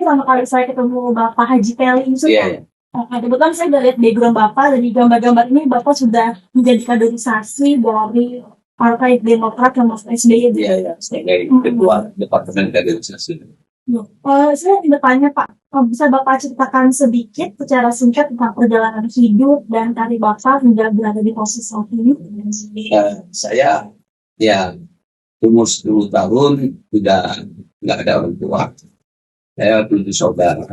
Pertama kali saya ketemu Bapak Haji Peli itu Iya. kebetulan saya udah lihat background Bapak, dan di gambar-gambar ini Bapak sudah menjadi kaderisasi dari Partai Demokrat yang Mas SBY. Iya. Sebagai ketua Departemen Kaderisasi. Saya ingin bertanya Pak, bisa Bapak ceritakan sedikit secara singkat tentang perjalanan hidup dan karir Bapak hingga berada di posisi saat ini? Saya umur 10 tahun sudah nggak ada orang tua. Saya punya saudara,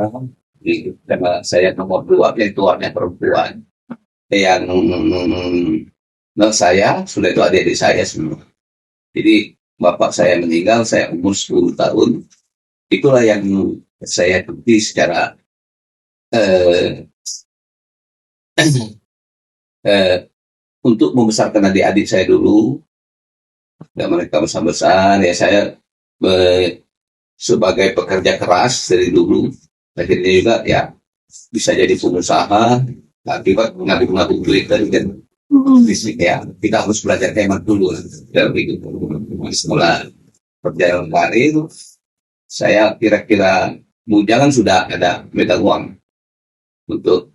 karena saya nomor 2, yang tuanya perempuan. Yang saya sudah itu adik-adik saya semua. Jadi bapak saya meninggal, saya umur 10 tahun. Itulah yang saya ikuti secara untuk membesarkan adik-adik saya dulu. Dan mereka besar-besar, ya saya sebagai pekerja keras dari dulu, akhirnya juga ya bisa jadi pengusaha. Akibat nabung duit dan listrik, ya kita harus belajar hemat dulu dalam hidup. Setelah perjalanan karir, saya kira-kira bujangan sudah ada modal uang untuk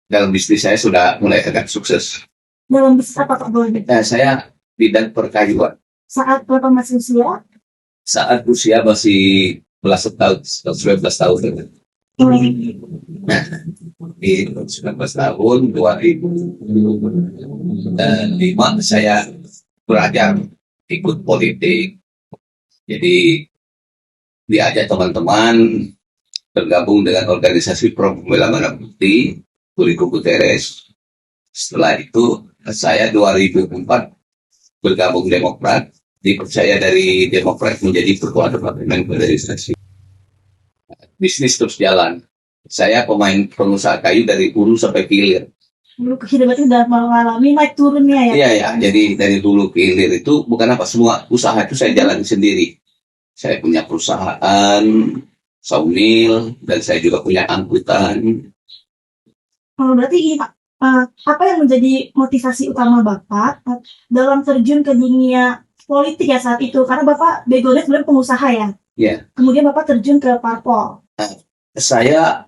dalam bisnis. Saya sudah mulai agak sukses. Dalam bisnis apa Pak boleh? Saya bidang perkayuan. Saat Bapak masih usia? Saat usia masih belasan tahun, 19 tahun. Nah, di 19 tahun 2005 saya belajar ikut politik. Jadi diajak teman-teman bergabung dengan organisasi Pro Pembela Merah Putih, Tuliku Guterres. Setelah itu saya 2004 bergabung Demokrat, dipercaya dari Demokrat menjadi ketua Departemen Kaderisasi. Bisnis terus jalan. Saya pengusaha kayu dari hulu sampai hilir. Dulu kehidupan sudah mengalami naik turunnya ya? Iya. Jadi dari hulu ke hilir itu bukan apa, semua usaha itu saya jalani sendiri. Saya punya perusahaan sawmill dan saya juga punya angkutan. Berarti ini Pak, apa yang menjadi motivasi utama Bapak dalam terjun ke dunia politik ya saat itu? Karena Bapak backgroundnya sebenarnya pengusaha ya? Iya. Kemudian Bapak terjun ke parpol. Saya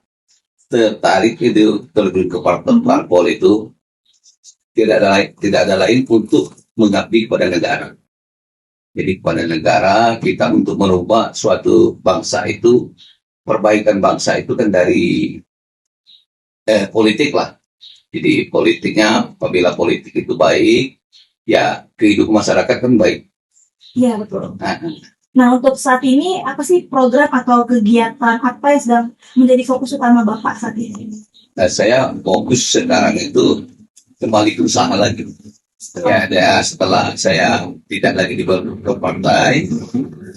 tertarik itu terjun ke parpol itu tidak ada lain untuk mengabdi kepada negara. Jadi kepada negara kita untuk merubah suatu bangsa itu, perbaikan bangsa itu kan dari politik lah. Jadi politiknya, apabila politik itu baik, ya kehidupan masyarakat kan baik. Iya betul. Nah untuk saat ini apa sih program atau kegiatan apa yang sedang menjadi fokus utama Bapak saat ini? Saya fokus sekarang itu kembali ke usaha lagi. Ya, setelah saya tidak lagi di partai,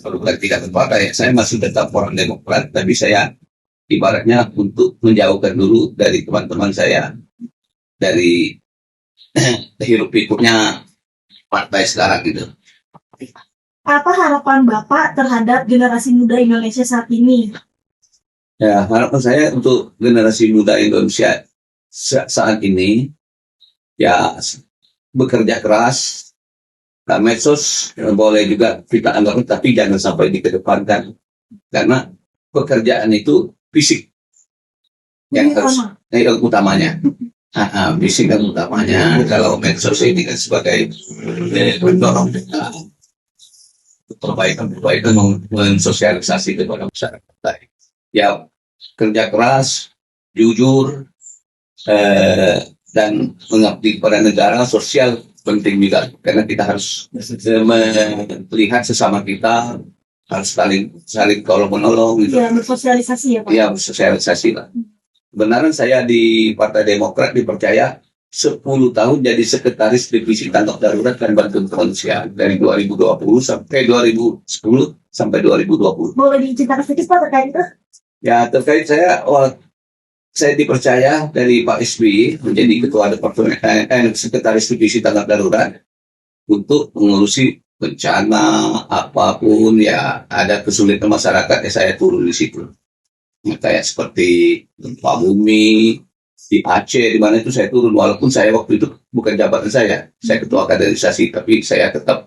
bukan tidak ke partai, saya masih tetap orang Demokrat, tapi saya ibaratnya untuk menjauhkan dulu dari teman-teman saya dari hirup pikuknya partai sekarang gitu. Apa harapan Bapak terhadap generasi muda Indonesia saat ini? Ya, harapan saya untuk generasi muda Indonesia saat ini ya bekerja keras. Nah, medsos boleh juga kita anggap, tapi jangan sampai dikedepankan karena pekerjaan itu fisik yang harus utamanya. Fisik yang utamanya. Kalau medsos ini kan sebagai pendorong kita perbaikan mensosialisasi kepada masyarakat. Ya, kerja keras, jujur, dan mengabdi kepada negara. Sosial penting juga karena kita harus melihat sesama kita, harus saling tolong menolong gitu. Ya, bersosialisasi ya Pak? Iya, bersosialisasi lah. Benaran saya di Partai Demokrat dipercaya 10 tahun jadi sekretaris divisi tanggap darurat dan bantuan kemanusiaan dari 2020 sampai 2010 sampai 2020. Boleh diceritakan sedikit Pak terkait itu? Ya, terkait saya dipercaya dari Pak SBY menjadi ketua departemen sekretaris divisi tanggap darurat untuk mengurusi bencana apapun ya, ada kesulitan masyarakat ya saya turun di situ. Kayak seperti gempa bumi di Aceh, di mana itu saya turun, walaupun saya waktu itu bukan jabatan saya ketua kaderisasi, tapi saya tetap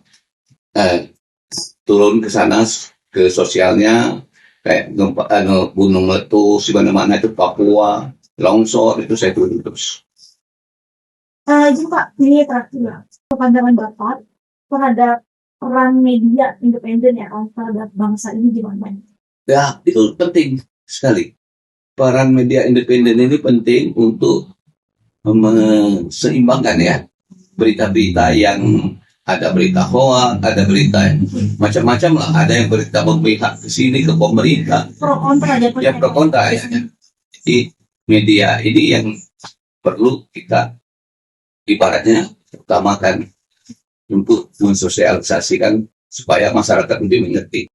turun ke sana, ke sosialnya, Kayak gempa, gunung meletus di mana-mana itu, Papua, longsor itu saya turun terus. Jadi Pak, ini terakhir pandangan Bapak terhadap peran media independen ya kan terhadap bangsa ini gimana? Ya, itu penting sekali. Peran media independen ini penting untuk seimbangkan ya berita-berita yang ada berita hoax, ada berita macam-macam lah, ada yang berita memihak ke sini ke pemerintah, Pro kontra aja ya pro kontra ya. Jadi media ini yang perlu kita ibaratnya utamakan untuk mensosialisasikan supaya masyarakat lebih mengerti.